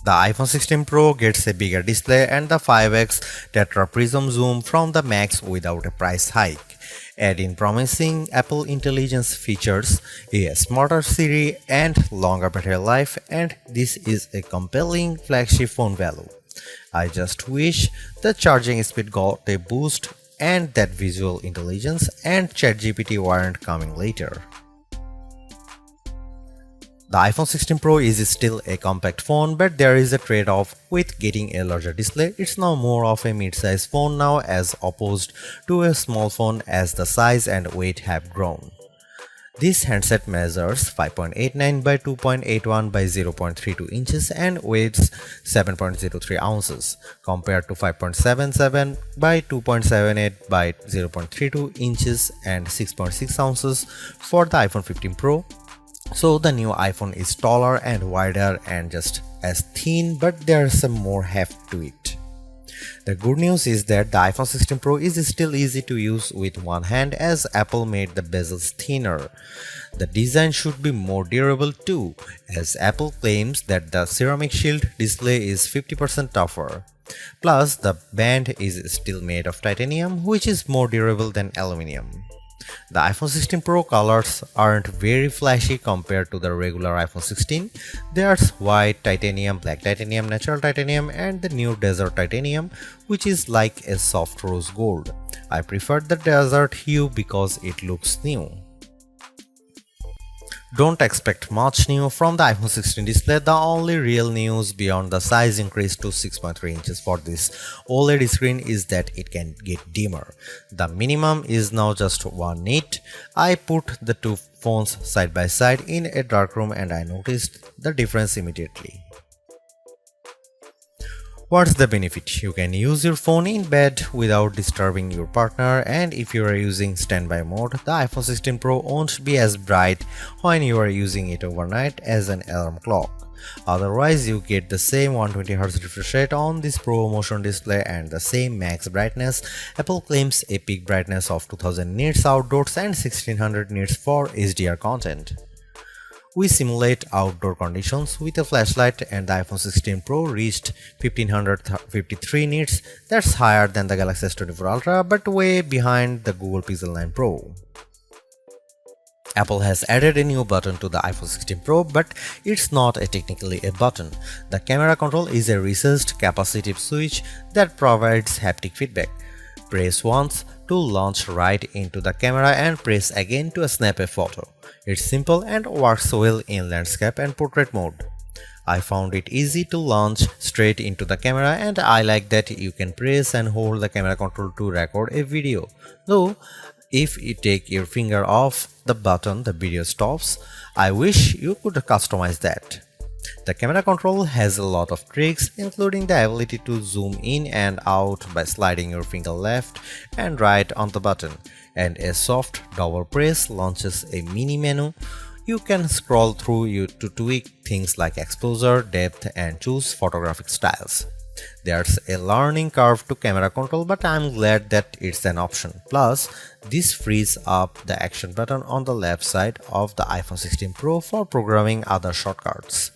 The iPhone 16 Pro gets a bigger display and the 5x tetra prism zoom from the Max without a price hike. Add in promising Apple Intelligence features, a smarter Siri and longer battery life, and this is a compelling flagship phone value. I just wish the charging speed got a boost and that visual intelligence and ChatGPT weren't coming later. The iPhone 16 Pro is still a compact phone, but there is a trade-off with getting a larger display. It's now more of a mid-size phone now as opposed to a small phone as the size and weight have grown. This handset measures 5.89 by 2.81 by 0.32 inches and weighs 7.03 ounces compared to 5.77 by 2.78 by 0.32 inches and 6.6 ounces for the iPhone 15 Pro. So the new iPhone is taller and wider and just as thin, but there's some more heft to it. The good news is that the iPhone 16 Pro is still easy to use with one hand as Apple made the bezels thinner. The design should be more durable too, as Apple claims that the ceramic shield display is 50% tougher. Plus, the band is still made of titanium, which is more durable than aluminum. The iPhone 16 Pro colors aren't very flashy compared to the regular iPhone 16. There's white titanium, black titanium, natural titanium, and the new desert titanium, which is like a soft rose gold. I prefer the desert hue because it looks new. Don't expect much new from the iPhone 16 display. The only real news beyond the size increase to 6.3 inches for this OLED screen is that it can get dimmer. The minimum is now just 1 nit. I put the two phones side by side in a dark room and I noticed the difference immediately. What's the benefit? You can use your phone in bed without disturbing your partner, and if you are using standby mode, the iPhone 16 Pro won't be as bright when you are using it overnight as an alarm clock. Otherwise, you get the same 120Hz refresh rate on this Pro Motion display and the same max brightness. Apple claims a peak brightness of 2000 nits outdoors and 1600 nits for HDR content. We simulate outdoor conditions with a flashlight and the iPhone 16 Pro reached 1553 nits. That's higher than the Galaxy S24 Ultra but way behind the Google Pixel 9 Pro. Apple has added a new button to the iPhone 16 Pro, but it's not technically a button. The camera control is a recessed capacitive switch that provides haptic feedback. Press once to launch right into the camera and press again to snap a photo. It's simple and works well in landscape and portrait mode. I found it easy to launch straight into the camera and I like that you can press and hold the camera control to record a video. Though, if you take your finger off the button, the video stops. I wish you could customize that. The camera control has a lot of tricks, including the ability to zoom in and out by sliding your finger left and right on the button, and a soft double press launches a mini menu. You can scroll through to tweak things like exposure, depth, and choose photographic styles. There's a learning curve to camera control, but I'm glad that it's an option. Plus, this frees up the action button on the left side of the iPhone 16 Pro for programming other shortcuts.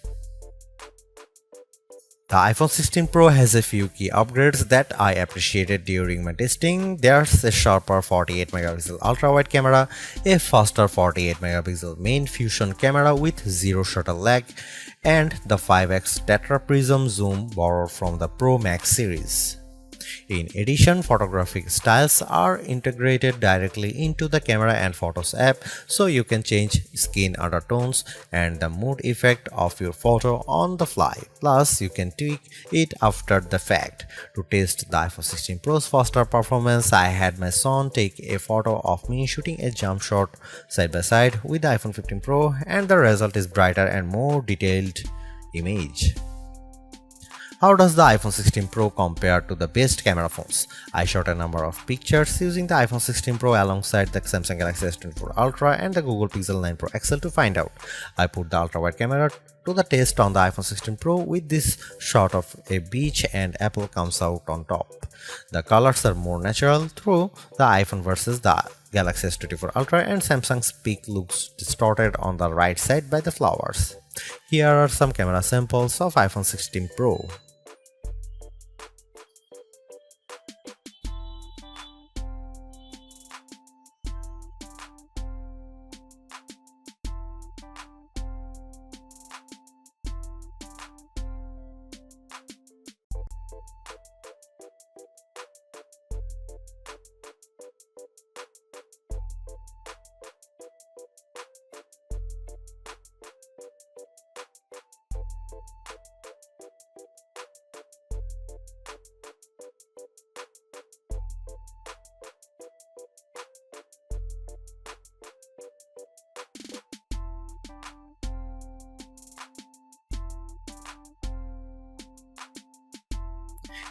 The iPhone 16 Pro has a few key upgrades that I appreciated during my testing. There's a sharper 48MP ultra-wide camera, a faster 48MP main fusion camera with zero shutter lag, and the 5x tetra prism zoom borrowed from the Pro Max series. In addition, photographic styles are integrated directly into the Camera and Photos app, so you can change skin undertones and the mood effect of your photo on the fly. Plus, you can tweak it after the fact. To test the iPhone 16 Pro's faster performance, I had my son take a photo of me shooting a jump shot side by side with the iPhone 15 Pro, and the result is brighter and more detailed image. How does the iPhone 16 Pro compare to the best camera phones? I shot a number of pictures using the iPhone 16 Pro alongside the Samsung Galaxy S24 Ultra and the Google Pixel 9 Pro XL to find out. I put the ultra-wide camera to the test on the iPhone 16 Pro with this shot of a beach and Apple comes out on top. The colors are more natural through the iPhone versus the Galaxy S24 Ultra, and Samsung's peak looks distorted on the right side by the flowers. Here are some camera samples of iPhone 16 Pro.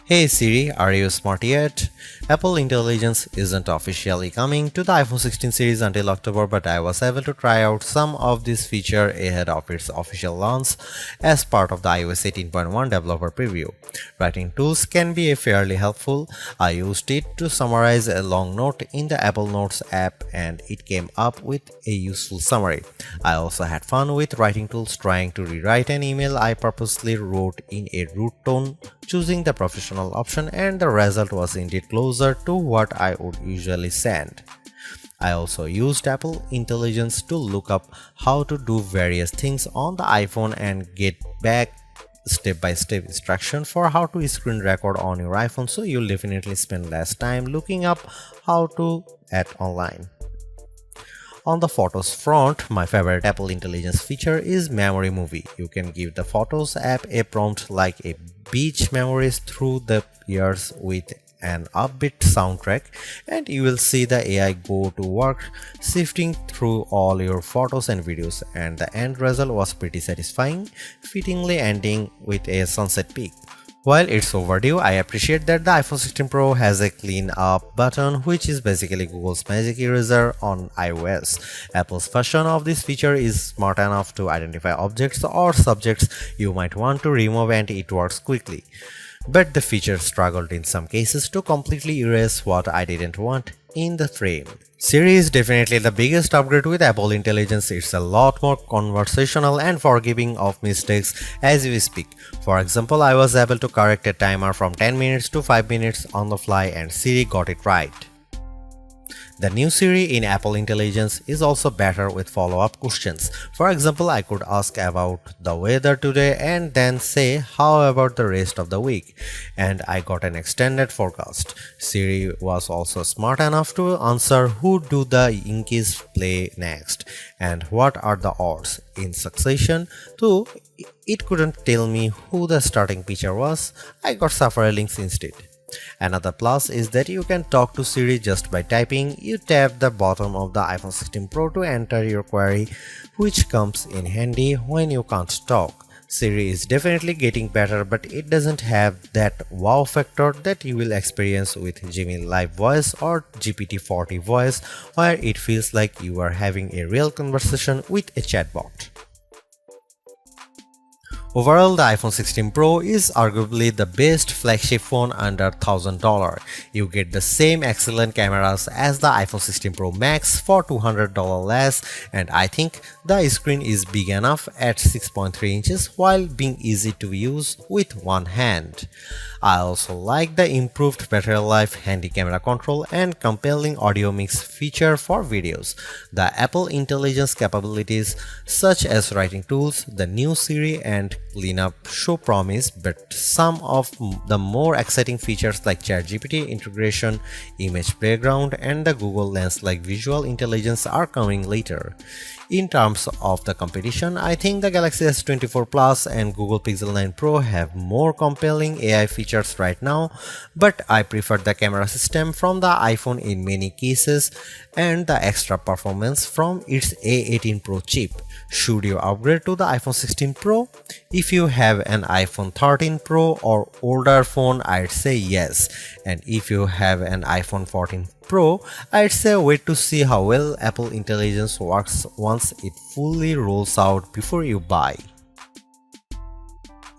Hey Siri, are you smart yet? Apple Intelligence isn't officially coming to the iPhone 16 series until October, but I was able to try out some of this feature ahead of its official launch as part of the iOS 18.1 developer preview. Writing tools can be fairly helpful. I used it to summarize a long note in the Apple Notes app and it came up with a useful summary. I also had fun with writing tools trying to rewrite an email I purposely wrote in a rude tone, choosing the professional option, and the result was indeed closer to what I would usually send. I also used Apple Intelligence to look up how to do various things on the iPhone and get back step-by-step instruction for how to screen record on your iPhone, so you'll definitely spend less time looking up how to at online. On the Photos front, my favorite Apple Intelligence feature is Memory Movie. You can give the Photos app a prompt like a beach memories through the years with an upbeat soundtrack, and you will see the AI go to work sifting through all your photos and videos, and the end result was pretty satisfying, fittingly ending with a sunset peak. While it's overdue, I appreciate that the iPhone 16 Pro has a clean up button, which is basically Google's magic eraser on iOS. Apple's version of this feature is smart enough to identify objects or subjects you might want to remove, and it works quickly. But the feature struggled in some cases to completely erase what I didn't want in the frame. Siri is definitely the biggest upgrade with Apple Intelligence. It's a lot more conversational and forgiving of mistakes as we speak. For example, I was able to correct a timer from 10 minutes to 5 minutes on the fly and Siri got it right. The new Siri in Apple Intelligence is also better with follow-up questions. For example, I could ask about the weather today and then say, how about the rest of the week? And I got an extended forecast. Siri was also smart enough to answer who do the Yankees play next and what are the odds in succession, though it couldn't tell me who the starting pitcher was. I got several links instead. Another plus is that you can talk to Siri just by typing. You tap the bottom of the iPhone 16 Pro to enter your query, which comes in handy when you can't talk. Siri is definitely getting better, but it doesn't have that wow factor that you will experience with Gemini Live Voice or GPT-40 Voice, where it feels like you are having a real conversation with a chatbot. Overall, the iPhone 16 Pro is arguably the best flagship phone under $1,000. You get the same excellent cameras as the iPhone 16 Pro Max for $200 less, and I think the screen is big enough at 6.3 inches while being easy to use with one hand. I also like the improved battery life, handy camera control, and compelling audio mix feature for videos. The Apple Intelligence capabilities such as writing tools, the new Siri, and cleanup show promise, but some of the more exciting features like ChatGPT integration, image background, and the Google Lens like visual intelligence are coming later. In terms of the competition, I think the Galaxy S24 Plus and Google Pixel 9 Pro have more compelling AI features right now, but I prefer the camera system from the iPhone in many cases and the extra performance from its A18 Pro chip. Should you upgrade to the iPhone 16 Pro? If you have an iPhone 13 Pro or older phone, I'd say yes. And if you have an iPhone 14 Pro, I'd say wait to see how well Apple Intelligence works once it fully rolls out before you buy.